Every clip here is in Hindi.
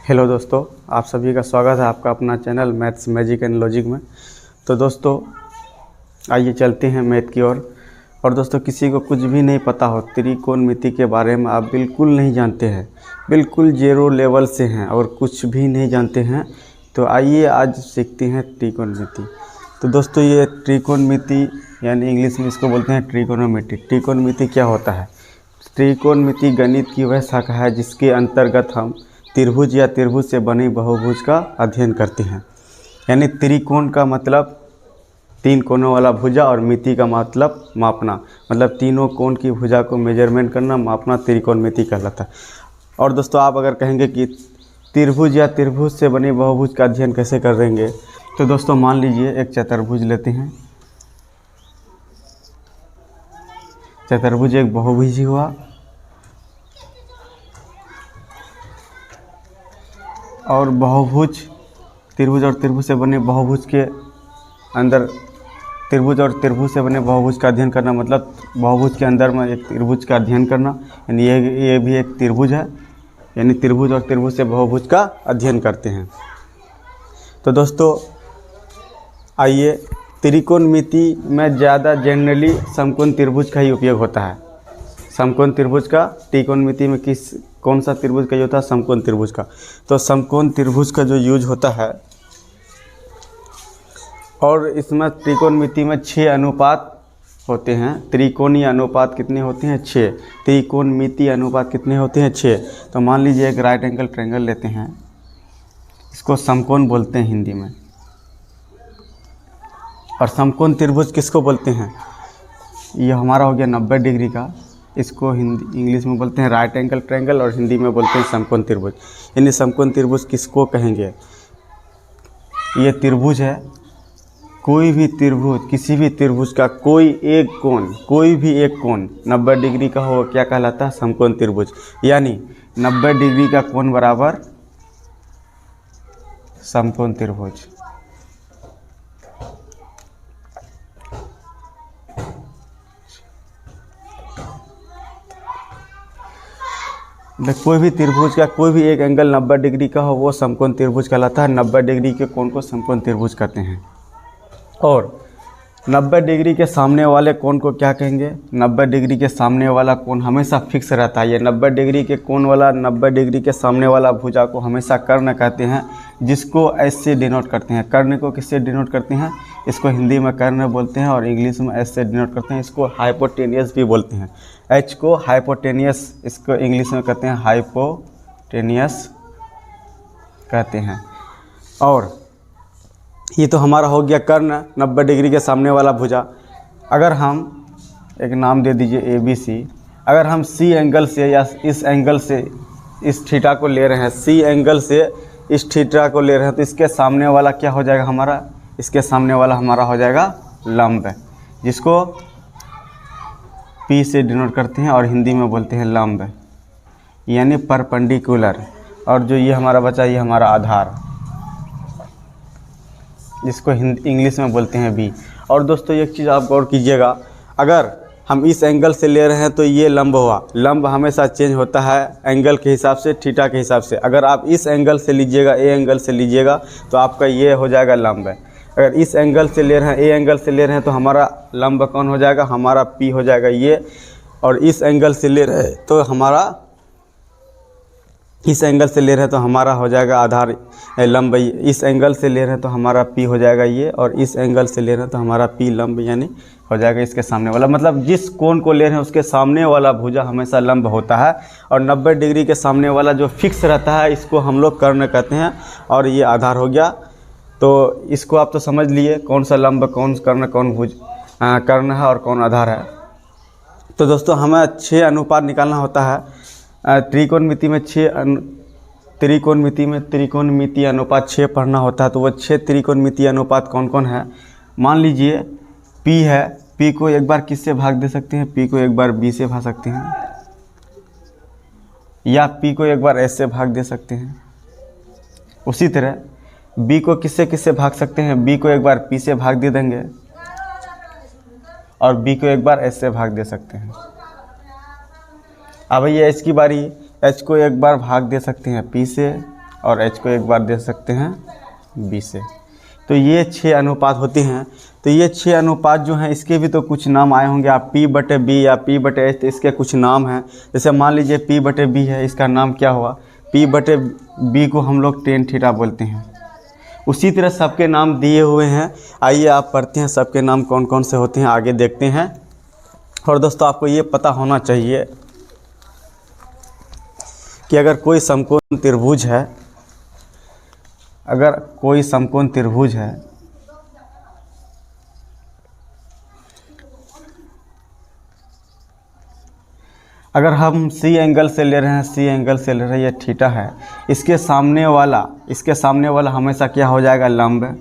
हेलो दोस्तों, आप सभी का स्वागत है आपका अपना channel maths magic and logic में। तो दोस्तों आइए चलते हैं मैथ की ओर। और दोस्तों किसी को कुछ भी नहीं पता हो, त्रिकोणमिति के बारे में आप बिल्कुल नहीं जानते हैं, बिल्कुल जीरो लेवल से हैं और कुछ भी नहीं जानते हैं, तो आइए आज सीखते हैं त्रिकोणमिति। तो दोस्तों ये त्रिकोणमिति यानी इंग्लिश में इसको बोलते हैं ट्रिकोनोमेट्री। त्रिकोणमिति क्या होता है? त्रिकोणमिति गणित की वह शाखा है जिसके अंतर्गत हम त्रिभुज या त्रिभुज से बने बहुभुज का अध्ययन करते हैं। यानी त्रिकोण का मतलब तीन कोनों वाला भुजा और मिति का मतलब मापना, मतलब तीनों कोण की भुजा को मेजरमेंट करना, मापना त्रिकोणमिति कहलाता है। और दोस्तों आप अगर कहेंगे कि त्रिभुज या त्रिभुज से बने बहुभुज का अध्ययन कैसे करेंगे, तो दोस्तों मान लीजिए एक चतुर्भुज लेते हैं। चतुर्भुज एक बहुभुज ही हुआ और बहुभुज त्रिभुज और त्रिभुज से बने बहुभुज के अंदर त्रिभुज और त्रिभुज से बने बहुभुज का अध्ययन करना, मतलब बहुभुज के अंदर में एक त्रिभुज का अध्ययन करना, यानी ये भी एक त्रिभुज है, यानी त्रिभुज और त्रिभुज से बहुभुज का अध्ययन करते हैं। तो दोस्तों आइए, त्रिकोणमिति में ज़्यादा जनरली समकोण त्रिभुज का ही उपयोग होता है। समकोण त्रिभुज का त्रिकोणमिति में कौन सा त्रिभुज का यूज होता है? समकोण त्रिभुज का। तो समकोण त्रिभुज का जो यूज होता है, और इसमें त्रिकोणमिति में 6 अनुपात होते हैं। त्रिकोणीय अनुपात कितने होते हैं? 6। त्रिकोणमिति अनुपात कितने होते हैं? 6। तो मान लीजिए एक राइट एंगल ट्रायंगल लेते हैं, इसको समकोण बोलते हैं हिंदी में। और समकोण त्रिभुज किसको बोलते हैं? ये हमारा हो गया 90 डिग्री का, इसको हिंदी इंग्लिश में बोलते हैं राइट एंगल ट्रायंगल और हिंदी में बोलते हैं समकोण त्रिभुज। यानी समकोण त्रिभुज किसको कहेंगे? ये त्रिभुज है, कोई भी त्रिभुज, किसी भी त्रिभुज का कोई एक कोण 90 डिग्री का हो, क्या कहलाता है? समकोण त्रिभुज। यानी 90 डिग्री का कोण बराबर समकोण त्रिभुज। कोई भी त्रिभुज का कोई भी एक एंगल 90 डिग्री का हो, वो समकोण त्रिभुज कहलाता है। 90 डिग्री के कोण को समकोण त्रिभुज कहते हैं। और 90 डिग्री के सामने वाले कोण को क्या कहेंगे? 90 डिग्री के सामने वाला कोण हमेशा फिक्स रहता है। ये 90 डिग्री के कोण वाला 90 डिग्री के सामने वाला भुजा को हमेशा कर्ण कहते हैं, जिसको एस से डिनोट करते हैं। कर्ण को किससे डिनोट करते हैं? इसको हिंदी में कर्ण बोलते हैं और इंग्लिश में एस से डिनोट करते हैं। इसको हाइपोटेनियस भी बोलते हैं। एच को हाइपोटेनियस, इसको इंग्लिश में कहते हैं हाइपोटेनियस कहते हैं। और ये तो हमारा हो गया कर्ण, 90 डिग्री के सामने वाला भुजा। अगर हम एक नाम दे दीजिए ABC, अगर हम C एंगल से या इस एंगल से इस थीटा को ले रहे हैं, C एंगल से इस थीटा को ले रहे हैं, तो इसके सामने वाला क्या हो जाएगा हमारा? इसके सामने वाला हमारा हो जाएगा लंब, जिसको P से डिनोट करते हैं और हिंदी में बोलते हैं लंब, यानी परपेंडिकुलर। और जो ये हमारा बचा, ये हमारा आधार, जिसको इंग्लिश में बोलते हैं B। और दोस्तों एक चीज़ आप गौर कीजिएगा, अगर हम इस एंगल से ले रहे हैं तो ये लंब हुआ। लंब हमेशा चेंज होता है एंगल के हिसाब से, थीटा के हिसाब से। अगर आप इस एंगल से लीजिएगा, A एंगल से लीजिएगा, तो आपका ये हो जाएगा लंब। अगर इस एंगल से ले रहे हैं, A एंगल से ले रहे हैं, तो हमारा लंब कौन हो जाएगा? हमारा P हो जाएगा ये। और इस एंगल से ले रहे हैं तो हमारा इस एंगल से ले रहे हैं तो हमारा हो जाएगा आधार लंब। इस एंगल से ले रहे हैं तो हमारा P हो जाएगा ये, और इस एंगल से ले रहे हैं तो हमारा P लंब यानी हो जाएगा इसके सामने वाला। मतलब जिस कोण को ले रहे हैं उसके सामने वाला भुजा हमेशा लंब होता है। और 90 डिग्री के सामने वाला जो फिक्स रहता है, इसको हम लोग कर्ण कहते हैं, और ये आधार हो गया। तो इसको आप तो समझ लिए कौन सा लंब, कौन कर्ण, कौन भुज कर्ण है और कौन आधार है। तो दोस्तों हमें 6 अनुपात निकालना होता है। त्रिकोणमिति में त्रिकोणमिति अनुपात 6 पढ़ना होता है। तो वो 6 त्रिकोणमिति अनुपात कौन कौन है? मान लीजिए P है, P को एक बार किससे भाग दे सकते हैं? P को एक बार B से भाग सकते हैं, या P को एक बार S से भाग दे सकते हैं। उसी तरह B को किससे भाग सकते हैं? B को एक बार P से भाग दे देंगे और B को एक बार S से भाग दे सकते हैं। अब ये H की बारी, H को एक बार भाग दे सकते हैं P से और एच को एक बार दे सकते हैं बी से। तो ये 6 अनुपात होते हैं। तो ये 6 अनुपात जो हैं इसके भी तो कुछ नाम आए होंगे, आप P बटे बी या P बटे एच, तो इसके कुछ नाम हैं। जैसे मान लीजिए P बटे बी है, इसका नाम क्या हुआ, P बटे बी को हम लोग टेन थीटा बोलते हैं। उसी तरह सबके नाम दिए हुए हैं। आइए आप पढ़ते हैं सबके नाम कौन कौन से होते हैं, आगे देखते हैं। और दोस्तों आपको ये पता होना चाहिए कि अगर कोई समकोण त्रिभुज है, अगर कोई समकोण त्रिभुज है, अगर हम सी एंगल से ले रहे हैं, सी एंगल से ले रहे हैं, ये थीटा है, इसके सामने वाला हमेशा क्या हो जाएगा, लंब,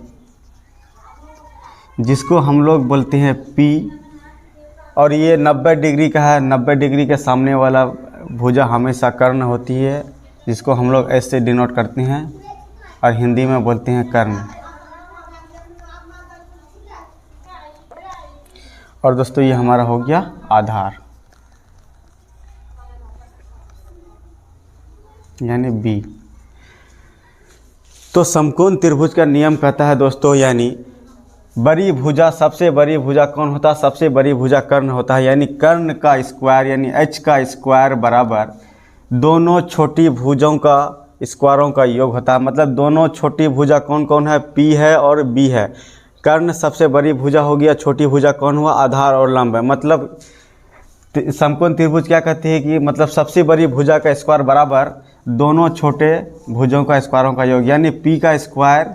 जिसको हम लोग बोलते हैं P। और ये 90 डिग्री का है, 90 डिग्री के सामने वाला भुजा हमेशा कर्ण होती है, जिसको हम लोग ऐसे डिनोट करते हैं और हिंदी में बोलते हैं कर्ण। और दोस्तों ये हमारा हो गया आधार, यानी बी। तो समकोण त्रिभुज का नियम कहता है दोस्तों, यानी बड़ी भुजा, सबसे बड़ी भुजा कौन होता है, सबसे बड़ी भुजा कर्ण होता है। यानी कर्ण का स्क्वायर यानी h का स्क्वायर बराबर दोनों छोटी भुजों का स्क्वायरों का योग होता है। मतलब दोनों छोटी भुजा कौन कौन है, P है और B है। कर्ण सबसे बड़ी भुजा हो गया, छोटी भुजा कौन हुआ, आधार और लंब है। मतलब समकोण त्रिभुज क्या कहते हैं कि मतलब सबसे बड़ी भुजा का स्क्वायर बराबर दोनों छोटे भुजों का स्क्वायरों का योग, यानी P का स्क्वायर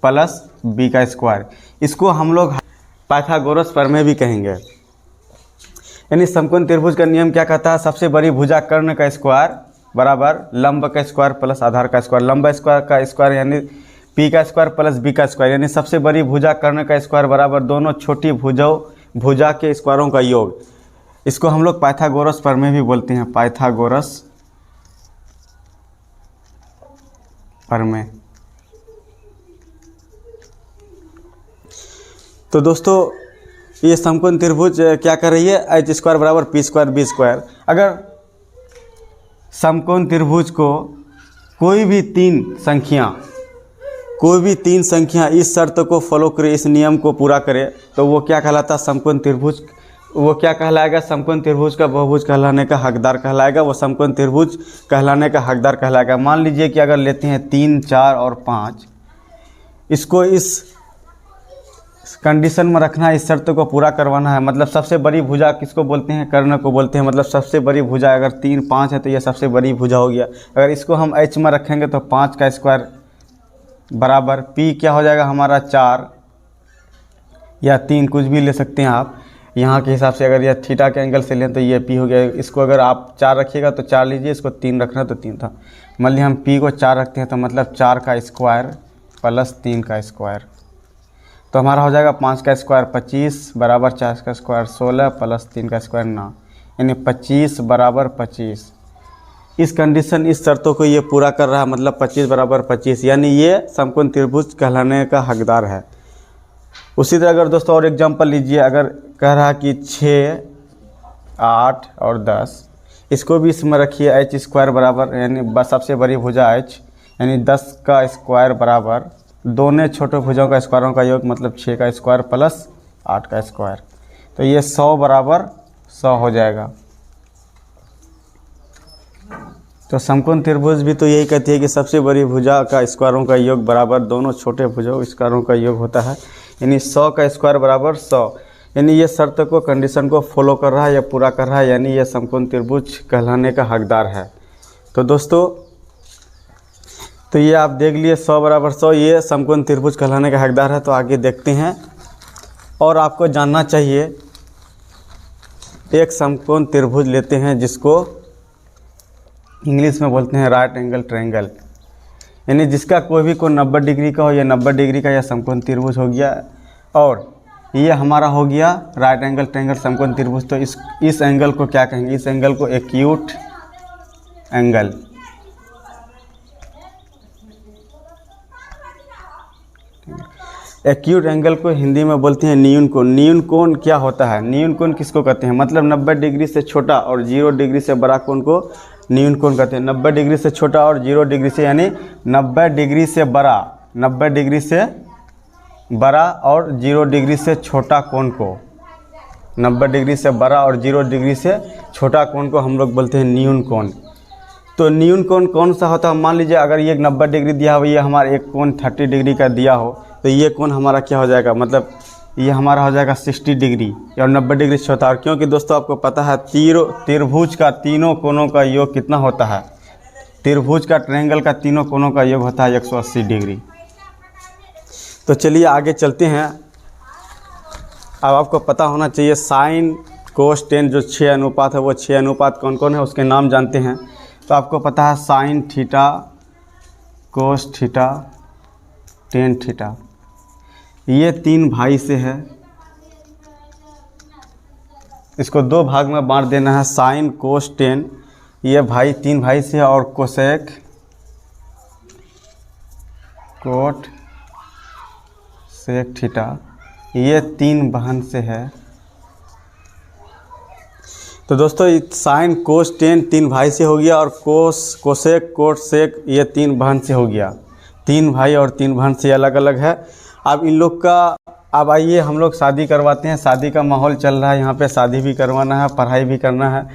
प्लस B का स्क्वायर। इसको हम लोग पाइथागोरस प्रमेय भी कहेंगे। यानी समकोण त्रिभुज का नियम क्या कहता है, सबसे बड़ी भुजा कर्ण का स्क्वायर बराबर लंब का स्क्वायर प्लस आधार का स्क्वायर। लंब स्क्वायर का स्क्वायर यानी P का स्क्वायर प्लस B का स्क्वायर, यानी सबसे बड़ी भुजा कर्ण का स्क्वायर बराबर दोनों छोटी भुजा के स्क्वायरों का योग। इसको हम लोग पाइथागोरस प्रमेय भी बोलते हैं, पाइथागोरस प्रमेय। तो दोस्तों ये समकोण त्रिभुज क्या कर रही है, एच स्क्वायर बराबर पी स्क्वायर बी स्क्वायर। अगर समकोण त्रिभुज को कोई भी तीन संख्या इस शर्त को फॉलो करे, इस नियम को पूरा करे, तो वो क्या कहलाता है, समकोण त्रिभुज। वो क्या कहलाएगा, समकोण त्रिभुज का बहुभुज कहलाने का हकदार कहलाएगा। वो समकोण त्रिभुज कहलाने का हकदार कहलाएगा। मान लीजिए कि अगर लेते हैं 3, 4 और 5, इसको इस कंडीशन में रखना है, इस शर्त को पूरा करवाना है। मतलब सबसे बड़ी भुजा किसको बोलते हैं, कर्ण को बोलते हैं। मतलब सबसे बड़ी भुजा अगर 3, 5 है तो यह सबसे बड़ी भुजा हो गया। अगर इसको हम h में रखेंगे तो 5 का स्क्वायर बराबर p क्या हो जाएगा हमारा 4 या 3, कुछ भी ले सकते हैं आप यहाँ के हिसाब से। अगर यह थीटा के एंगल से लें तो ये p हो गया। इसको अगर आप 4 रखिएगा तो 4 लीजिए, इसको 3 रखना तो 3 था। मान लीजिए हम p को 4 रखते हैं तो मतलब 4 का स्क्वायर प्लस 3 का स्क्वायर, तो हमारा हो जाएगा 5 का स्क्वायर 25 बराबर 4 का स्क्वायर 16 प्लस 3 का स्क्वायर 9, यानी 25 बराबर 25। इस कंडीशन, इस शर्तों को ये पूरा कर रहा है, मतलब 25 बराबर 25, यानी ये समकोण त्रिभुज कहलाने का हकदार है। उसी तरह अगर दोस्तों और एग्जांपल लीजिए, अगर कह रहा है कि 6, 8 और 10, इसको भी इसमें रखिए h स्क्वायर बराबर, यानी सबसे बड़ी भुजा h, यानी 10 का स्क्वायर बराबर दोनों छोटे भुजाओं का स्क्वायरों का योग, मतलब 6 का स्क्वायर प्लस 8 का स्क्वायर। तो ये 100 बराबर 100 हो जाएगा। तो समकोण त्रिभुज भी तो यही कहती है कि सबसे बड़ी भुजा का स्क्वायरों का योग बराबर दोनों छोटे भुजाओं स्क्वायरों का योग होता है, यानी 100 का स्क्वायर बराबर 100। यानी ये शर्त को, कंडीशन को फॉलो कर रहा है या पूरा कर रहा है, यानी ये समकोण त्रिभुज कहलाने का हकदार है। तो दोस्तों तो ये आप देख लिए 100 बराबर 100, ये समकोण त्रिभुज कहलाने का हकदार है। तो आगे देखते हैं। और आपको जानना चाहिए, एक समकोण त्रिभुज लेते हैं जिसको इंग्लिश में बोलते हैं राइट एंगल ट्रायंगल, यानी जिसका कोई भी कोण 90 डिग्री का हो, या 90 डिग्री का, या समकोण त्रिभुज हो गया। और ये हमारा हो गया राइट एंगल ट्रायंगल समकोण त्रिभुज। तो इस एंगल को क्या कहेंगे, इस एंगल को एक्यूट एंगल। एक्यूट एंगल को हिंदी में बोलते हैं न्यून कोण। न्यून कोण क्या होता है, न्यून कोण किसको कहते हैं, मतलब 90 डिग्री से छोटा और 0 डिग्री से बड़ा कोण को न्यून कोण कहते हैं। 90 डिग्री से छोटा और 0 डिग्री से, यानी 90 डिग्री से बड़ा, 90 डिग्री से बड़ा और 0 डिग्री से छोटा कोण को, 90 डिग्री से बड़ा और 0 डिग्री से छोटा कोण को हम लोग बोलते हैं न्यून कोण। तो न्यून कोण कौन सा होता है? मान लीजिए अगर ये 90 डिग्री दिया हो, ये हमारा एक कोण 30 डिग्री का दिया हो, तो ये कोण हमारा क्या हो जाएगा, मतलब ये हमारा हो जाएगा 60 डिग्री और 90 डिग्री से छोटा। और क्योंकि दोस्तों आपको पता है त्रिभुज का तीनों कोणों का योग कितना होता है, त्रिभुज का ट्रायंगल का तीनों कोणों का योग होता है 180 डिग्री। तो चलिए आगे चलते हैं। अब आपको पता होना चाहिए साइन कोस टेन जो 6 अनुपात है, वो 6 अनुपात कौन कौन है उसके नाम जानते हैं। तो आपको पता है sine theta, cos theta, tan theta, ये 3 भाई से है। इसको 2 भाग में बांट देना है। साइन कोस टेन ये भाई 3 भाई से है, और कोसेक कोट सेक थीटा ये 3 बहन से है। तो दोस्तों साइन कोस टेन 3 भाई से हो गया, और कोसेक कोट सेक ये 3 बहन से हो गया। 3 भाई और 3 बहन से अलग अलग है। अब इन लोग का, अब आइए हम लोग शादी करवाते हैं। शादी का माहौल चल रहा है, यहाँ पे शादी भी करवाना है, पढ़ाई भी करना है।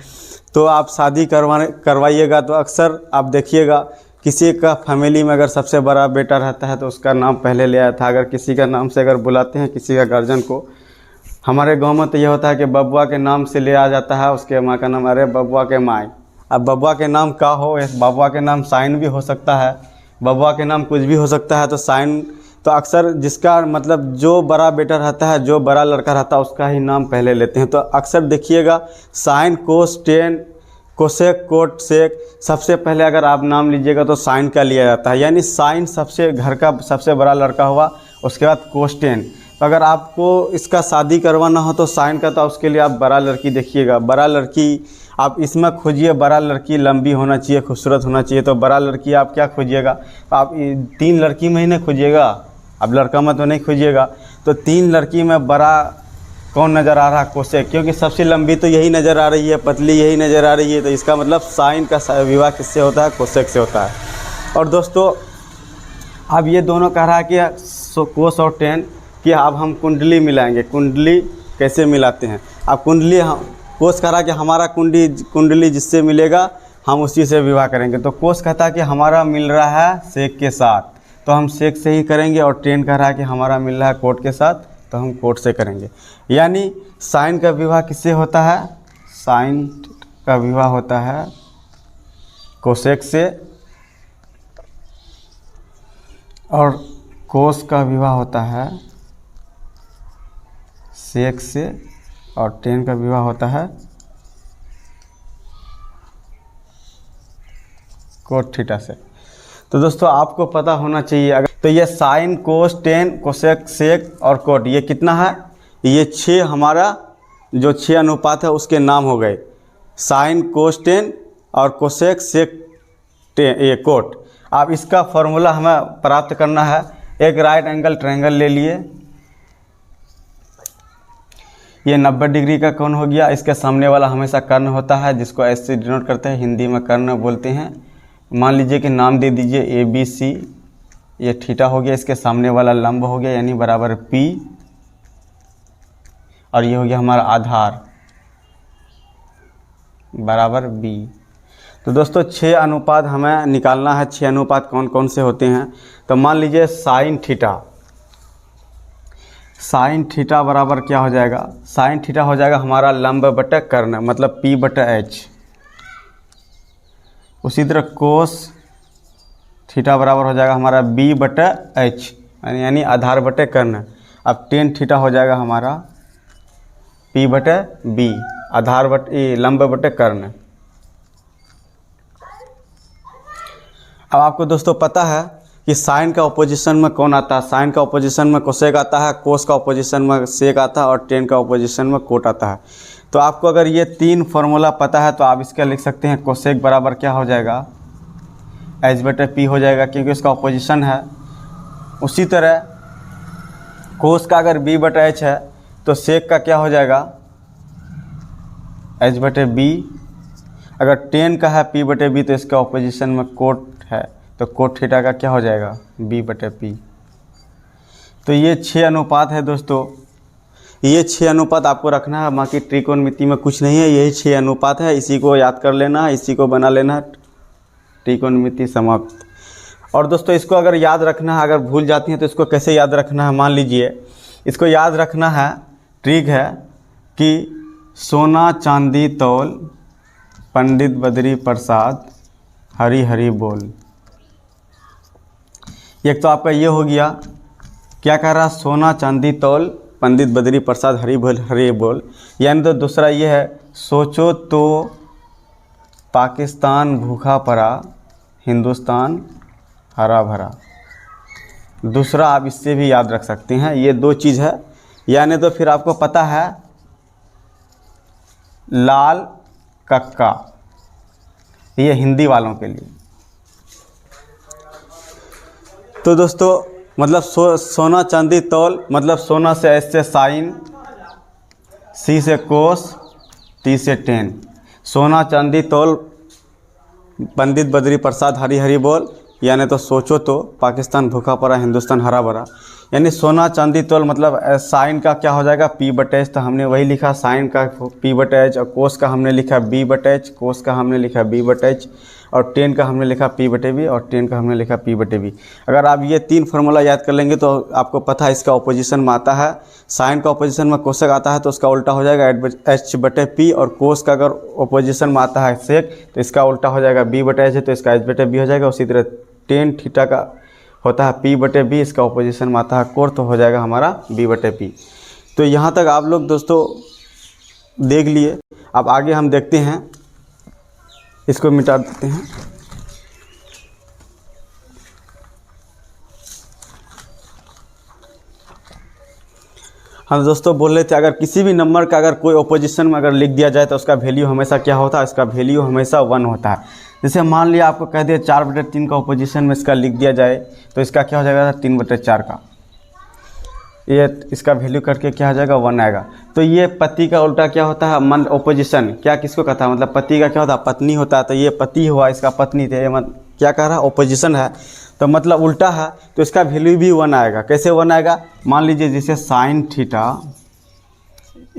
तो आप शादी करवाइएगा तो अक्सर आप देखिएगा किसी का फैमिली में अगर सबसे बड़ा बेटा रहता है तो उसका नाम पहले ले आया था। अगर किसी का नाम से अगर बुलाते हैं किसी का गार्जियन को, हमारे गांव में तो ये होता है कि बबुआ के नाम से ले आ जाता है, उसके माँ का नाम, अरे बबुआ के माई। अब बबुआ के नाम का हो, बबुआ के नाम साइन भी हो सकता है, बबुआ के नाम कुछ भी हो सकता है। तो साइन, तो अक्सर जिसका मतलब जो बड़ा बेटा रहता है, जो बड़ा लड़का रहता है, उसका ही नाम पहले लेते हैं। तो अक्सर देखिएगा sine cos tan cosec cot sec, सबसे पहले अगर आप नाम लीजिएगा तो साइन का लिया जाता है, यानी साइन सबसे घर का सबसे बड़ा लड़का हुआ, उसके बाद कोस टेन। तो अगर आपको इसका शादी करवाना हो तो साइन का, तो उसके लिए आप बड़ा लड़की देखिएगा। बड़ा लड़की आप इसमें खोजिए, बड़ा लड़की लंबी होना चाहिए, खूबसूरत होना चाहिए। तो बड़ा लड़की आप क्या खोजिएगा, आप 3 लड़की में ही नहीं खोजिएगा, अब लड़का में तो नहीं खोजिएगा। तो 3 लड़की में बड़ा कौन नज़र आ रहा है? कोसेक, क्योंकि सबसे लंबी तो यही नज़र आ रही है, पतली यही नज़र आ रही है। तो इसका मतलब साइन का विवाह किससे होता है? कोसेक से होता है। और दोस्तों अब ये दोनों कह रहा है कि कोस और टेन कि अब हम कुंडली मिलाएंगे। कुंडली कैसे मिलाते हैं? अब कुंडली, हम कोस कह रहा कि हमारा कुंडली जिससे मिलेगा हम उसी से विवाह करेंगे। तो कोस कहता है कि हमारा मिल रहा है सेक के साथ, तो हम सेक से ही करेंगे। और टेन कह रहा है कि हमारा मिल रहा है कोट के साथ, तो हम कोट से करेंगे। यानी साइन का विवाह किससे होता है? साइन का विवाह होता है कोसेक से, और कोस का विवाह होता है सेक से, और टेन का विवाह होता है कोट थीटा से। तो दोस्तों आपको पता होना चाहिए, अगर तो ये sine cos tan cosec sec और कोट ये कितना है? ये 6 हमारा जो 6 अनुपात है उसके नाम हो गए, साइन कोस टेन और कोसेक सेक टेन ये कोट। अब इसका फॉर्मूला हमें प्राप्त करना है। एक राइट एंगल ट्रायंगल ले लिए, ये 90 डिग्री का कोण हो गया। इसके सामने वाला हमेशा कर्ण होता है, जिसको ऐसे डिनोट करते हैं, हिंदी में कर्ण बोलते हैं। मान लीजिए कि नाम दे दीजिए ABC, ये थीटा हो गया। इसके सामने वाला लंब हो गया, यानी बराबर P, और ये हो गया हमारा आधार बराबर B। तो दोस्तों 6 अनुपात हमें निकालना है। 6 अनुपात कौन कौन से होते हैं? तो मान लीजिए साइन थीटा, साइन थीटा बराबर क्या हो जाएगा? साइन थीटा हो जाएगा हमारा लंब बटा कर्ण, मतलब P/H। उसी तरह कोस थीटा बराबर हो जाएगा हमारा B/H, यानी आधार बटे कर्ण। अब टेन थीटा हो जाएगा हमारा P/B, आधार बटे लंब बटे कर्ण। अब आपको दोस्तों पता है कि साइन का ऑपोजिशन में कौन आता है? साइन का ऑपोजिशन में कोसेक आता है, कोस का ऑपोजिशन में सेक आता है, और टेन का ऑपोजिशन में कोट आता है। तो आपको अगर ये 3 फार्मूला पता है तो आप इसका लिख सकते हैं कोसेक बराबर क्या हो जाएगा? H/P हो जाएगा, क्योंकि इसका ऑपोजिशन है। उसी तरह कोस का अगर B/H है तो सेक का क्या हो जाएगा? H/B। अगर टेन का है पी बटे बी तो इसका ऑपोजिशन में कोट है, तो कोट थीटा का क्या हो जाएगा, बी बटे पी। तो ये 6 अनुपात है दोस्तों, ये 6 अनुपात आपको रखना है, बाकी त्रिकोणमिति में कुछ नहीं है, यही 6 अनुपात है, इसी को याद कर लेना है, इसी को बना लेना है, त्रिकोणमिति समाप्त। और दोस्तों इसको अगर याद रखना है, अगर भूल जाती हैं तो इसको कैसे याद रखना है, मान लीजिए इसको याद रखना है, ट्रिक है कि सोना चांदी तौल पंडित बद्री प्रसाद हरी हरी बोल। एक तो आपका ये हो गया, क्या कह रहा, सोना चांदी तौल पंडित बद्री प्रसाद हरी बोल, यानी तो दूसरा ये है, सोचो तो पाकिस्तान भूखा पड़ा हिंदुस्तान हरा भरा। दूसरा आप इससे भी याद रख सकते हैं, ये 2 चीज़ है। यानी तो फिर आपको पता है लाल कक्का, ये हिंदी वालों के लिए। तो दोस्तों मतलब सोना चांदी तौल, मतलब सोना से एस से साइन, सी से कोस, टी से टेन। सोना चांदी तौल पंडित बद्री प्रसाद हरी हरी बोल, यानी तो सोचो तो पाकिस्तान भूखा पड़ा हिंदुस्तान हरा भरा। यानी सोना चांदी तौल मतलब साइन का क्या हो जाएगा, पी बटे एच, तो हमने वही लिखा साइन का पी बटे एच, और कोस का हमने लिखा बी बटे एच, कोस का हमने लिखा बी बटे एच, और टेन का हमने लिखा पी बटे बी, और टेन का हमने लिखा पी बटे बी। अगर आप ये 3 फार्मूला याद कर लेंगे तो आपको पता है इसका ऑपोजिशन में आता है, साइन का ऑपोजिशन में कोसेक आता है तो उसका उल्टा हो जाएगा एच बटे पी, और कोस का अगर ऑपोजिशन में आता है सेक तो इसका उल्टा हो जाएगा बी बटे एच है तो इसका एच बटे बी हो जाएगा। उसी तरह टेन थीटा का होता है पी बटे बी, इसका ऑपोजिशन में आता है कोर, तो हो जाएगा हमारा बी बटे पी। तो यहाँ तक आप लोग दोस्तों देख लिए। अब आगे हम देखते हैं, इसको मिटा देते हैं। हम दोस्तों बोल रहे थे अगर किसी भी नंबर का अगर कोई ऑपोजिशन में अगर लिख दिया जाए तो उसका वैल्यू हमेशा क्या होता है, इसका वैल्यू हमेशा 1 होता है। जैसे मान लिया आपको कह दिया 4/3 का ऑपोजिशन में इसका लिख दिया जाए तो इसका क्या हो जाएगा, 3/4 का, ये इसका वैल्यू करके क्या हो जाएगा, 1 आएगा। तो ये पति का उल्टा क्या होता है, मन ऑपोजिशन क्या किसको कहता है, मतलब पति का क्या होता है, पत्नी होता है। तो ये पति हुआ, इसका पत्नी थे, ये क्या कह रहा है, ऑपोजिशन है, तो मतलब उल्टा है, तो इसका वैल्यू भी 1 आएगा। कैसे 1 आएगा, मान लीजिए जैसे sign theta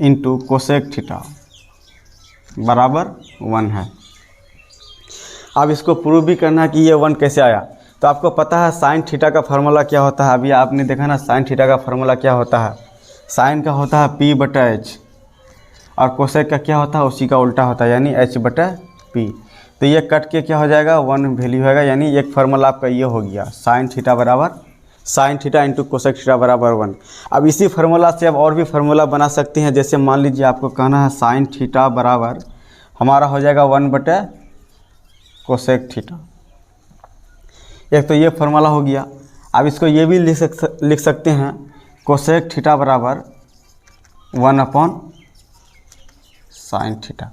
into cosec theta बराबर 1 है। अब इसको प्रूव भी करना है कि ये 1 कैसे आया, तो आपको पता है साइन थीटा का फार्मूला क्या होता है, अभी आपने देखा ना साइन थीटा का फार्मूला क्या होता है, साइन का होता है पी बटा एच, और कोसेक का क्या होता है, उसी का उल्टा होता है यानी एच बटा पी। तो ये कट के क्या हो जाएगा, 1 वैल्यू होगा, यानी एक फार्मूला आपका ये हो गया, साइन थीटा बराबर sign theta into cosec theta बराबर 1। अब इसी फार्मूला से अब और भी फार्मूला बना सकते हैं। जैसे मान लीजिए आपको कहना है साइन थीटा बराबर हमारा हो जाएगा 1 बटे कोसेक थीटा, एक तो ये फार्मूला हो गया। अब इसको ये भी लिख सकते हैं कोसेक थीटा बराबर 1 अपॉन साइन थीटा।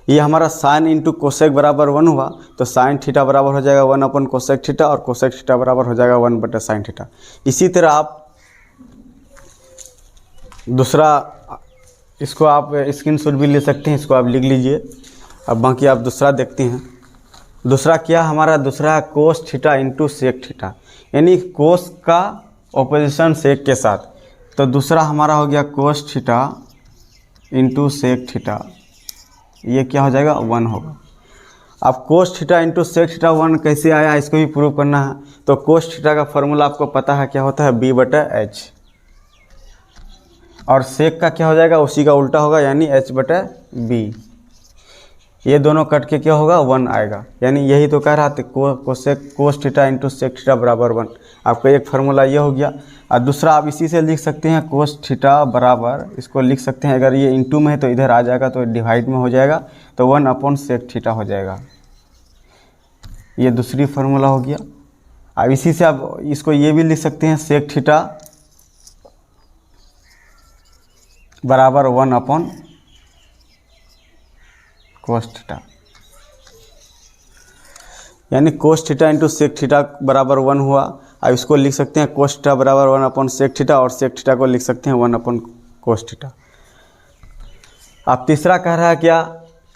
ये हमारा साइन इंटू कोसेक बराबर 1 हुआ, तो साइन थीटा बराबर हो जाएगा 1 अपॉन कोसेक थीटा, और कोसेक थीटा बराबर हो जाएगा 1 बटे साइन थीटा। इसी तरह आप दूसरा इसको आप स्क्रीनशॉट भी ले सकते हैं, इसको आप लिख लीजिए। अब बाकी आप दूसरा देखते हैं। दूसरा क्या हमारा, दूसरा cos theta into sec theta, यानी कोस का ऑपोजिशन सेक के साथ। तो दूसरा हमारा हो गया cos theta into sec theta, ये क्या हो जाएगा, 1 होगा। अब cos theta into sec theta 1 कैसे आया, इसको भी प्रूव करना है। तो कोस थीटा का फॉर्मूला आपको पता है क्या होता है, बी बटा एच, और सेक का क्या हो जाएगा, उसी का उल्टा होगा यानी एच बटा बी। ये दोनों कट के क्या होगा, 1 आएगा। यानी यही तो कह रहा था cos theta into sec theta बराबर 1। आपका एक फार्मूला ये हो गया। और दूसरा आप इसी से लिख सकते हैं कोस थीटा बराबर, इसको लिख सकते हैं, अगर ये इंटू में है तो इधर आ जाएगा तो डिवाइड में हो जाएगा, तो 1 अपॉन सेक थीटा हो जाएगा। ये दूसरी फार्मूला हो गया। अब इसी से आप इसको ये भी लिख सकते हैं सेक थीटा बराबर 1 अपॉन कोस थीटा, यानी cos theta into sec theta बराबर 1 हुआ। अब इसको लिख सकते हैं कोस थीटा बराबर 1 अपॉन सेक थीटा, और सेक थीटा को लिख सकते हैं 1 अपॉन कोस थीटा। अब तीसरा कह रहा है क्या,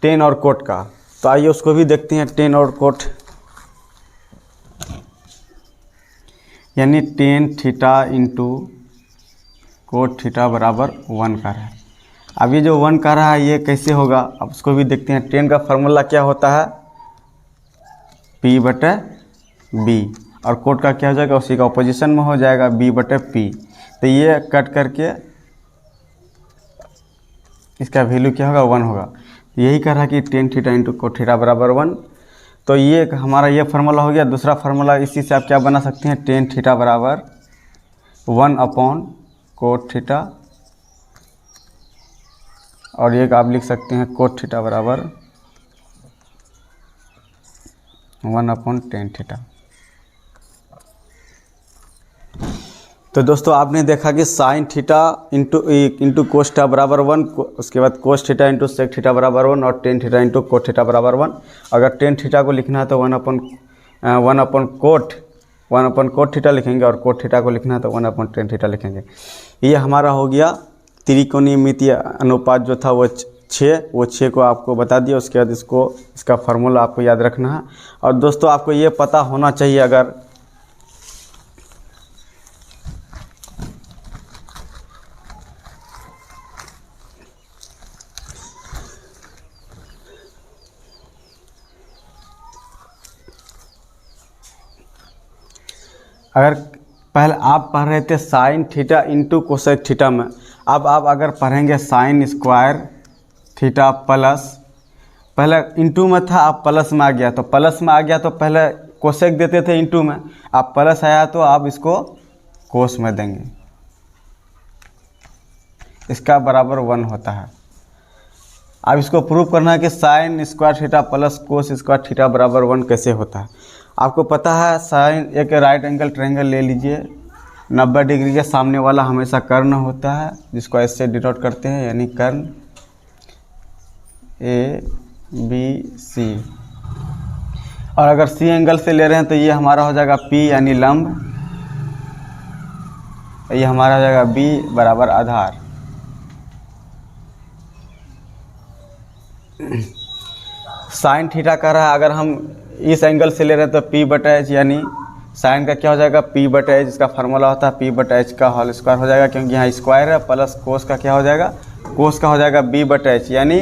टेन और कोट का। तो आइए उसको भी देखते हैं, टेन और कोट, यानी ten theta into cot theta बराबर 1 का है। अब ये जो 1 का रहा है ये कैसे होगा, अब उसको भी देखते हैं। टेन का फार्मूला क्या होता है, P/B, और कोट का क्या हो जाएगा, उसी का ऑपोजिशन में हो जाएगा, B/P। तो ये कट करके इसका वैल्यू क्या होगा, 1 होगा। यही कह रहा है कि ten theta into cot theta बराबर 1। तो ये हमारा ये फार्मूला हो गया। दूसरा फार्मूला इसी से आप क्या बना सकते हैं, टेन थीटा बराबर 1/कोट थीटा, और एक आप लिख सकते हैं कोट थीटा बराबर 1/tan थीटा। तो दोस्तों आपने देखा कि sine theta into cos theta बराबर 1, उसके बाद cos theta into sec theta बराबर 1, और tan theta into cot theta बराबर 1। अगर टेन थीटा को लिखना है तो 1/कोट थीटा लिखेंगे, और कोट थीटा को लिखना है तो 1/tan थीटा लिखेंगे। ये हमारा हो गया त्रिकोणमितीय अनुपात जो था वो 6 को आपको बता दिया। उसके बाद इसका फार्मूला आपको याद रखना है। और दोस्तों आपको ये पता होना चाहिए, अगर पहले आप पढ़ रहे थे sign theta into cosec theta में, अब आप अगर पढ़ेंगे साइन स्क्वायर थीटा प्लस, पहले इंटू में था, आप प्लस में आ गया, तो प्लस में आ गया तो पहले कोसेक देते थे इंटू में, आप प्लस आया तो आप इसको कोस में देंगे, इसका बराबर 1 होता है। अब इसको प्रूव करना है कि sign square theta plus cos square theta बराबर 1 कैसे होता है। आपको पता है साइन, एक राइट एंगल ट्रायंगल ले लीजिए, 90 डिग्री के सामने वाला हमेशा कर्ण होता है, जिसको ऐसे डिनोट करते हैं, यानी कर्ण ABC। और अगर सी एंगल से ले रहे हैं तो ये हमारा हो जाएगा P यानी लंब, ये हमारा हो जाएगा B बराबर आधार। साइन थीटा का रहा है, अगर हम इस एंगल से ले रहे हैं तो P/H, यानी साइन का क्या हो जाएगा, P/H, इसका फार्मूला होता है P/H का होल स्क्वायर हो जाएगा, क्योंकि यहाँ स्क्वायर है, प्लस कोस का क्या हो जाएगा, कोस का हो जाएगा B/H, यानी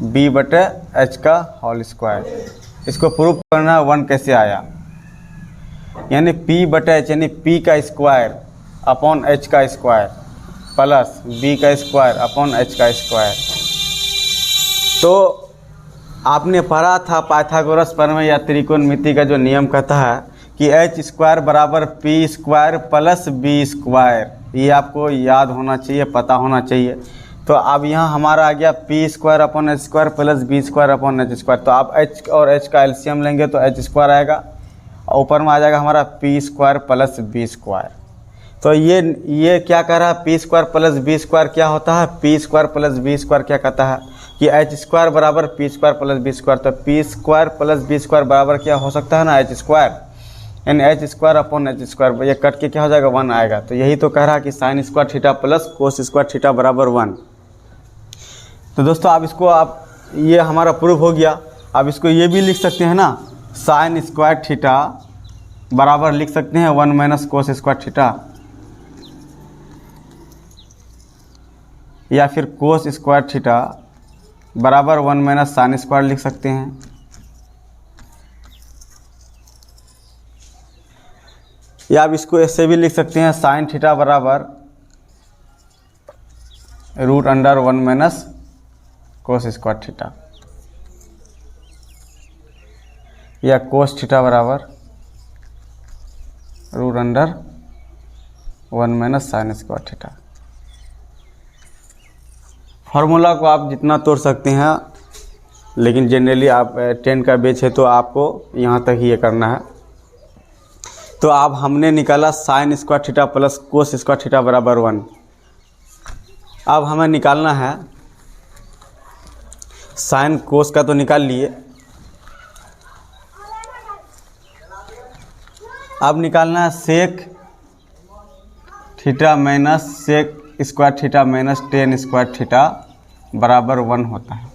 B/H का होल स्क्वायर। इसको प्रूफ करना 1 कैसे आया, यानी P/H यानी P का स्क्वायर अपॉन H का स्क्वायर प्लस B का स्क्वायर अपॉन H का स्क्वायर। तो आपने पढ़ा था पाइथागोरस प्रमेय या त्रिकोणमिति का जो नियम कहता है कि H² बराबर P² प्लस B², ये आपको याद होना चाहिए, पता होना चाहिए। तो अब यहाँ हमारा आ गया P² upon H² plus B² upon H²। तो आप H और H का एलसीएम लेंगे तो H² आएगा, ऊपर में आ जाएगा हमारा P² प्लस B²। तो ये क्या कह रहा है, P² प्लस B² क्या होता है, P² प्लस B² क्या कहता है कि H² बराबर P² प्लस B²। तो P² प्लस B² बराबर क्या हो सकता है ना, H², यानी H² अपॉन H², ये कट के क्या हो जाएगा, 1 आएगा। तो यही तो कह रहा है कि sign square theta plus cos square theta बराबर 1। तो दोस्तों आप ये हमारा प्रूफ हो गया। अब इसको ये भी लिख सकते हैं ना, साइन स्क्वायर थीटा बराबर लिख सकते हैं 1 माइनस कोस स्क्वायर थीटा, या फिर कोस स्क्वायर थीटा बराबर 1 माइनस साइन स्क्वायर लिख सकते हैं। या आप इसको ऐसे भी लिख सकते हैं, साइन थीटा बराबर √1 माइनस कोस स्क्वायर थीटा, या कोस थीटा बराबर √1 minus sign square theta. Formula को आप जितना तोड़ सकते हैं, लेकिन जनरली आप 10 का बेच है तो आपको यहाँ तक ही ये करना है। तो अब हमने निकाला sign square theta plus cos square theta बराबर 1। अब हमें निकालना है साइन कोस का, तो निकाल लिए। अब निकालना है sec theta minus sec square theta minus tan square theta बराबर 1 होता है।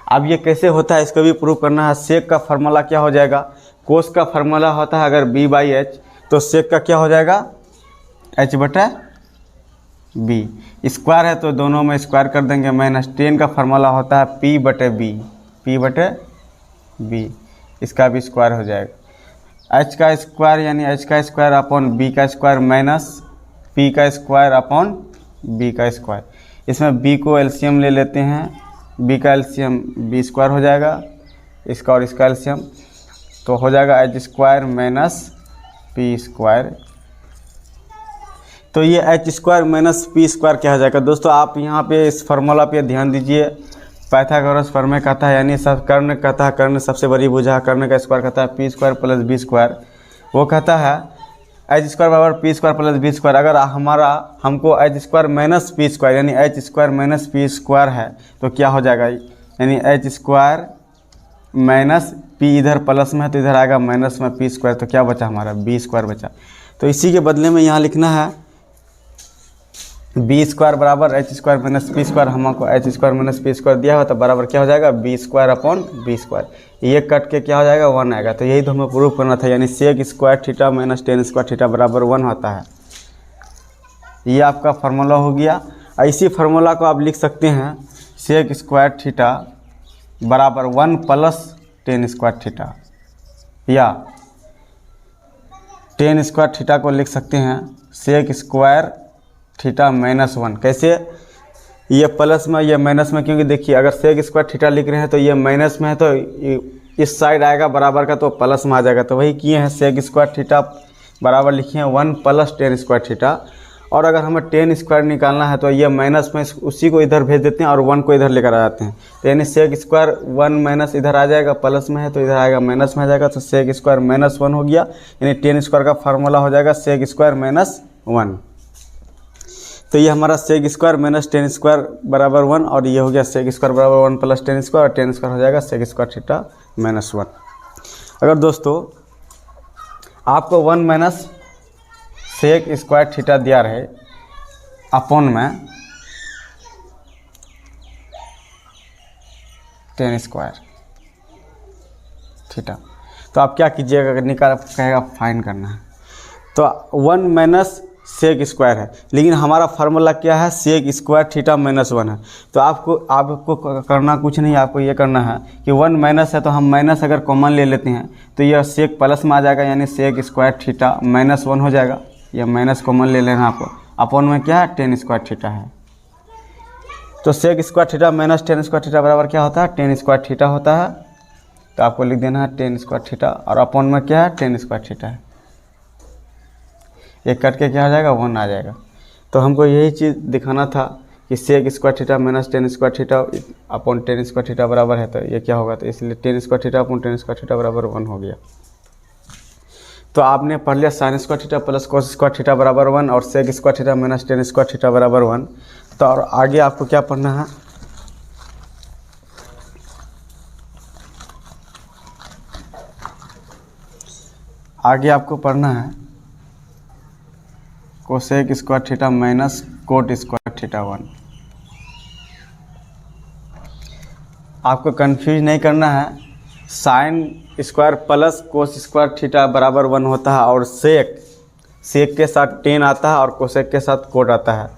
अब ये कैसे होता है इसको भी प्रूव करना है। सेक का फार्मूला क्या हो जाएगा, कोस का फार्मूला होता है अगर b/h, तो सेक का क्या हो जाएगा h/b। स्क्वायर है तो दोनों में स्क्वायर कर देंगे, माइनस टेन का फार्मूला होता है p/b, इसका भी स्क्वायर हो जाएगा। h का स्क्वायर यानी h का स्क्वायर अपॉन b का स्क्वायर माइनस p का स्क्वायर अपॉन b का स्क्वायर। इसमें b को एलसीएम ले लेते हैं, b का एलसीएम b स्क्वायर हो जाएगा, इसका और इसका एलसीएम तो हो जाएगा h square minus p square. तो ये h square minus p square क्या हो जाएगा दोस्तों, आप यहाँ पे इस फार्मूला पे ध्यान दीजिए। पाइथागोरस प्रमेय कहता है यानी सब कर्ण कहता है, कर्ण सबसे बड़ी भुजा, कर्ण का स्क्वायर कहता है p square plus b square. वो कहता है h स्क्वायर बराबर p square plus b square. अगर हमको h square minus p square यानी h square minus p square है तो क्या हो जाएगा, यानी h स्क्वायर माइनस p इधर प्लस में है तो इधर आएगा माइनस में p स्क्वायर, तो क्या बचा हमारा b स्क्वायर बचा। तो इसी के बदले में यहाँ लिखना है b स्क्वायर बराबर h square minus p square. हमको h square minus p square दिया हुआ तो बराबर क्या हो जाएगा b square upon b square. ये कट के क्या हो जाएगा 1 आएगा। तो यही तो हमें प्रूफ करना था, यानी sec square theta minus tan square theta बराबर 1 होता है। ये आपका फार्मूला हो गया। इसी फार्मूला को आप लिख सकते हैं सेक स्क्वायर थीटा बराबर 1 प्लस टेन स्क्वायर थीटा, या टेन स्क्वायर थीटा को लिख सकते हैं सेक स्क्वायर थीटा माइनस 1। कैसे, ये प्लस में ये माइनस में, क्योंकि देखिए अगर सेक स्क्वायर थीटा लिख रहे हैं तो ये माइनस में है तो इस साइड आएगा बराबर का तो प्लस में आ जाएगा। तो वही किए हैं, सेक स्क्वायर थीटा बराबर लिखे हैं 1 प्लस टेन स्क्वायर थीटा। और अगर हमें टेन स्क्वायर निकालना है तो ये माइनस में उसी को इधर भेज देते हैं और 1 को इधर लेकर आ जाते हैं। तो यानी सेक स्क्वायर 1 माइनस इधर आ जाएगा, प्लस में है तो इधर आएगा माइनस में आ जाएगा, तो सेक स्क्वायर माइनस 1 हो गया। यानी टेन स्क्वायर का फार्मूला हो जाएगा सेक स्क्वायर माइनस 1। तो ये हमारा sec square minus tan square बराबर 1, और ये हो गया सेक स्क्वायर बराबर 1 प्लस टेन स्क्वायर, और टेन स्क्वायर हो जाएगा सेक स्क्वायर थीटा माइनस 1। अगर दोस्तों आपको 1 माइनस सेक स्क्वायर थीटा दिया रहे अपॉन में टेन स्क्वायर थीटा, तो आप क्या कीजिएगा, अगर निकाल कहेगा फाइन करना है तो 1 माइनस सेक स्क्वायर है, लेकिन हमारा फार्मूला क्या है सेक स्क्वायर थीटा माइनस 1 है। तो आपको करना कुछ नहीं, आपको ये करना है कि 1 माइनस है तो हम माइनस अगर कॉमन ले लेते हैं तो यह सेक प्लस में आ जाएगा, यानी सेक स्क्वायर थीटा माइनस 1 हो जाएगा। यह माइनस कॉमन ले लेना आपको, अपॉन में क्या है टेन स्क्वायर थीटा है। तो sec square theta minus tan square theta बराबर क्या होता है, टेन स्क्वायर थीटा होता है। तो आपको लिख देना है टेन स्क्वायर थीटा, और अपॉन में क्या है टेन स्क्वायर थीटा है। एक कट के क्या हो जाएगा 1 आ जाएगा। तो हमको यही चीज़ दिखाना था कि sec square theta minus tan square theta upon tan square theta बराबर है, तो ये क्या होगा, तो इसलिए tan square theta upon tan square theta बराबर 1 हो गया। तो आपने पढ़ लिया sine square theta plus cos square theta बराबर 1 और sec square theta minus tan square theta बराबर 1। तो और आगे आपको क्या पढ़ना है, आगे आपको पढ़ना है cosec square theta minus cot square theta 1। आपको कंफ्यूज नहीं करना है, sine square plus cos square theta बराबर 1 होता है, और सेक के साथ टेन आता है और कोसेक के साथ कोट आता है,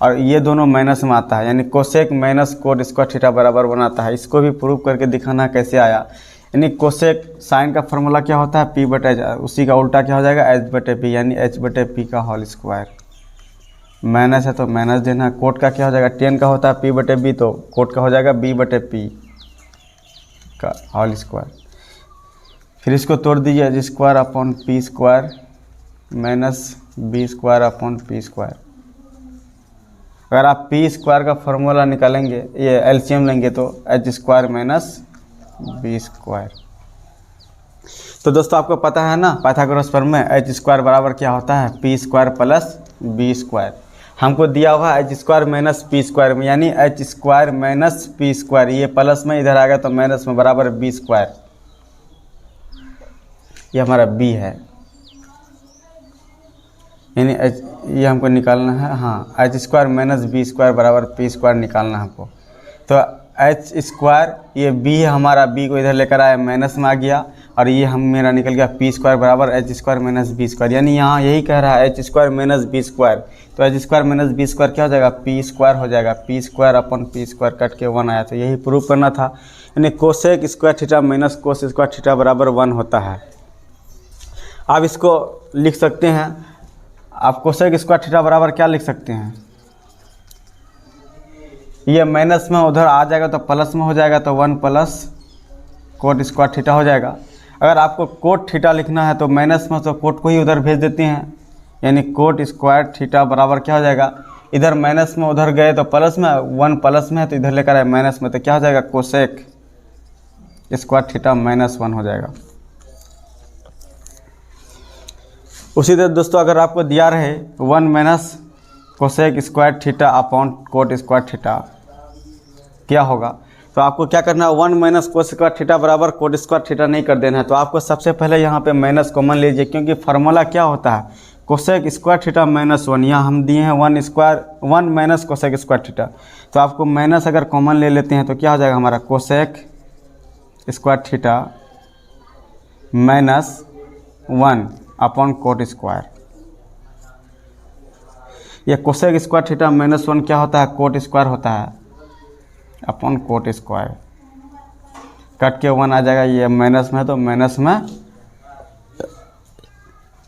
और ये दोनों माइनस में आता है, यानी cosec minus cot square theta बराबर 1 आता है। इसको भी प्रूव करके दिखाना कैसे आया। यानी कोसेक साइन का फार्मूला क्या होता है p बटे, उसी का उल्टा क्या हो जाएगा h बटे p, यानी h बटे p का होल स्क्वायर। माइनस है तो माइनस देना। कोट का क्या हो जाएगा, टेन का होता है p बटे b, तो कोट का हो जाएगा b बटे p का होल स्क्वायर। फिर इसको तोड़ दीजिए, h square upon p square minus b square upon p square. अगर आप p स्क्वायर का फार्मूला निकालेंगे, ये एलसीएम लेंगे, तो h square minus b square. तो दोस्तों आपको पता है ना पाइथागोरस प्रमेय, h स्क्वायर बराबर क्या होता है p square plus b square. हमको दिया हुआ h square minus p square में, यानी h square minus p square, ये प्लस में इधर आ गया तो माइनस में बराबर b स्क्वायर। ये हमारा b है, यानी ये हमको निकालना है। हाँ, h square minus b square बराबर p स्क्वायर निकालना है हमको। तो एच स्क्वायर, ये बी है हमारा, बी को इधर लेकर आया माइनस में आ गया, और ये हम मेरा निकल गया पी स्क्वायर बराबर H square minus B square. यानी यहाँ यही कह रहा है H square minus B square, तो H square minus B square क्या हो जाएगा, पी स्क्वायर हो जाएगा। पी स्क्वायर अपन पी स्क्वायर कट के 1 आया, तो यही प्रूव करना था। यानी cosec square theta minus cos square theta बराबर 1 होता है। आप इसको लिख सकते हैं, आप कोसेक स्क्वायर थीटा बराबर क्या लिख सकते हैं, ये माइनस में उधर आ जाएगा तो प्लस में हो जाएगा, तो 1 प्लस कोट स्क्वायर थीटा हो जाएगा। अगर आपको कोट थीटा लिखना है तो माइनस में, तो कोट को ही उधर भेज देते हैं, यानी कोट स्क्वायर थीटा बराबर क्या हो जाएगा, इधर माइनस में उधर गए तो प्लस में, 1 प्लस में है तो इधर लेकर आए माइनस में, तो क्या हो जाएगा कोसेक स्क्वायर थीटा माइनस 1 हो जाएगा। उसी तरह दोस्तों अगर आपको दिया रहे 1 minus cosec square theta upon coat square theta क्या होगा, तो आपको क्या करना है, 1 माइनस कोस स्क्वायर थीटा बराबर कोट स्क्वायर थीटा नहीं कर देना है। तो आपको सबसे पहले यहाँ पे माइनस कॉमन लीजिए, क्योंकि फार्मूला क्या होता है, कोसेक स्क्वायर थीटा माइनस 1, यहाँ हम दिए हैं 1 माइनस कोसेक स्क्वायर थीटा, तो आपको माइनस अगर कॉमन ले लेते हैं तो क्या हो जाएगा हमारा cosec square theta minus 1 upon coat square. ये कोसेक स्क्वायर थीटा माइनस 1 क्या होता है, कोट स्क्वायर होता है अपॉन कोट स्क्वायर, कट के 1 आ जाएगा, ये माइनस में है तो माइनस में,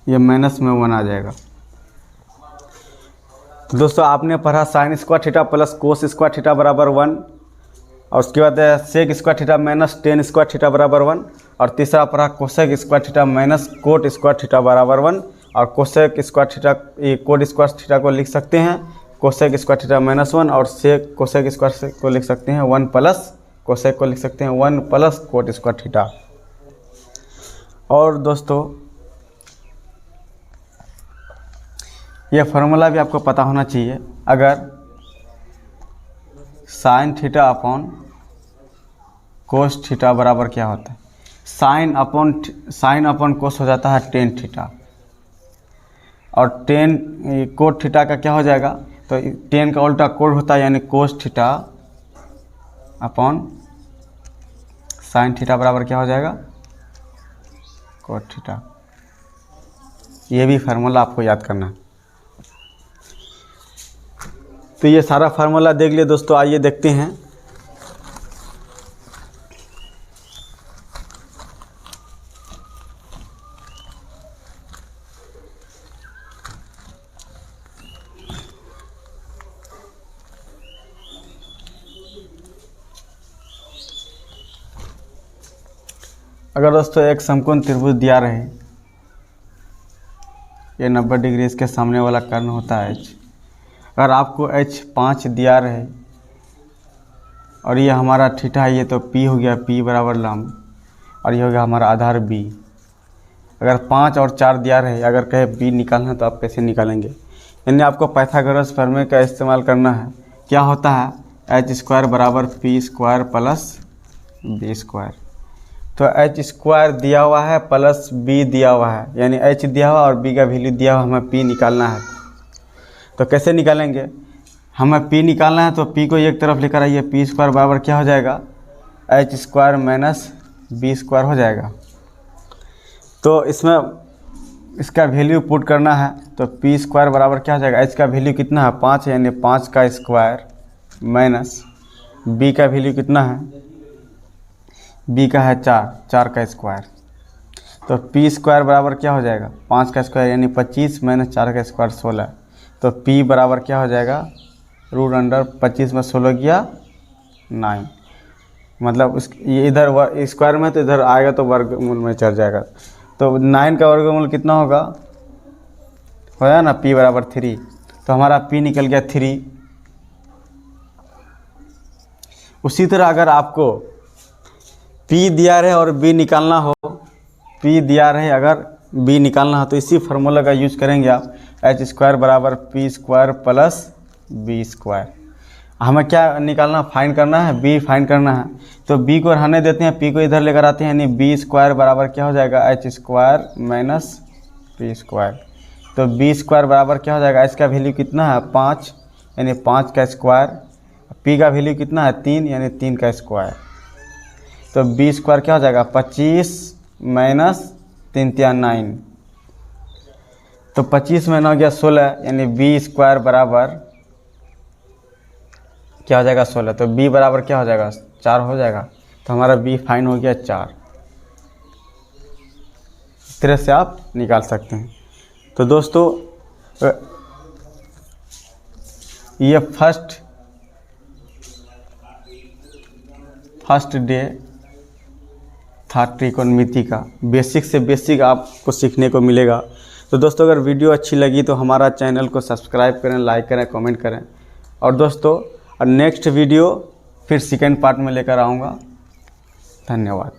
ये माइनस में 1 आ जाएगा। तो दोस्तों आपने पढ़ा sine square theta plus cos square theta बराबर 1, और उसके बाद sec square theta minus tan square theta बराबर 1, और तीसरा पढ़ा cosec square theta minus cot square theta बराबर 1, और कोसेक स्क्वायर थीटा, ये कोट स्क्वायर थीटा को लिख सकते हैं कोसेक स्क्वायर थीटा माइनस 1, और सेक कोसेक स्क्वायर को लिख सकते हैं 1 प्लस कोसेक को लिख सकते हैं 1 प्लस कोट स्क्वायर थीटा। और दोस्तों ये फार्मूला भी आपको पता होना चाहिए, अगर sine theta upon cos theta बराबर क्या होता है, साइन अपॉन कोस हो जाता है टेन थीटा, और टेन कोट थीटा का क्या हो जाएगा, तो टेन का उल्टा कोट होता है, यानी cos theta upon sine theta बराबर क्या हो जाएगा, कोट थीटा। ये भी फार्मूला आपको याद करना है। तो ये सारा फार्मूला देख लिए दोस्तों, आइए देखते हैं। अगर दोस्तों एक समकोण त्रिभुज दिया रहे, ये 90 डिग्री इसके सामने वाला कर्ण होता है एच, अगर आपको एच 5 दिया रहे और ये हमारा थीटा है, ये तो पी हो गया, पी बराबर लंब, और ये हो गया हमारा आधार बी। अगर 5 और 4 दिया रहे, अगर कहे बी निकालना है तो आप कैसे निकालेंगे, यानी आपको पाइथागोरस प्रमेय का इस्तेमाल करना है। क्या होता है, एच स्क्वायर बराबर P square plus B square. तो एच स्क्वायर दिया हुआ है प्लस बी दिया हुआ है, यानी एच दिया हुआ और बी का वैल्यू दिया हुआ, हमें पी निकालना है। तो कैसे निकालेंगे, हमें पी निकालना है तो पी को एक तरफ लेकर आइए, पी स्क्वायर बराबर क्या हो जाएगा, H square minus B square हो जाएगा। तो इसमें इसका वैल्यू पुट करना है, तो पी स्क्वायर बराबर क्या हो जाएगा, एच का वैल्यू कितना है 5 है, यानी 5 का स्क्वायर माइनस बी का वैल्यू कितना है, बी का है 4 का स्क्वायर। तो पी स्क्वायर बराबर क्या हो जाएगा, 5 का स्क्वायर यानी 25 माइनस 4 का स्क्वायर 16। तो पी बराबर क्या हो जाएगा, रूट अंडर 25 में 16 गया 9, मतलब ये इधर स्क्वायर में तो इधर आएगा तो वर्गमूल में चढ़ जाएगा। तो 9 का वर्गमूल कितना होगा, होया ना पी बराबर 3, तो हमारा पी निकल गया 3। उसी तरह अगर आपको पी दिया रहे और बी निकालना हो, पी दिया रहे अगर बी निकालना हो, तो इसी फार्मूला का यूज करेंगे आप, एच स्क्वायर बराबर P square plus B square. हमें क्या निकालना, फाइंड करना है, बी फाइंड करना है। तो बी को रहने देते हैं, पी को इधर लेकर आते हैं, यानी बी स्क्वायर बराबर क्या हो जाएगा, H square minus P square. तो बी स्क्वायर बराबर क्या हो जाएगा, एच का वैल्यू कितना है 5, यानी 5 का स्क्वायर पी का वैल्यू कितना है 3, यानी 3 का स्क्वायर। तो बी स्क्वायर क्या हो जाएगा 25 माइनस 3 × 9, तो 25 में 9 गया 16, यानी बी स्क्वायर बराबर क्या हो जाएगा 16। तो बी बराबर क्या हो जाएगा 4 हो जाएगा। तो हमारा बी फाइन हो गया 4। इस तरह से आप निकाल सकते हैं। तो दोस्तों ये फर्स्ट डे था त्रिकोणमिति का बेसिक से बेसिक आपको सीखने को मिलेगा। तो दोस्तों अगर वीडियो अच्छी लगी तो हमारा चैनल को सब्सक्राइब करें, लाइक करें, कमेंट करें। और दोस्तों नेक्स्ट वीडियो फिर सेकंड पार्ट में लेकर आऊँगा। धन्यवाद।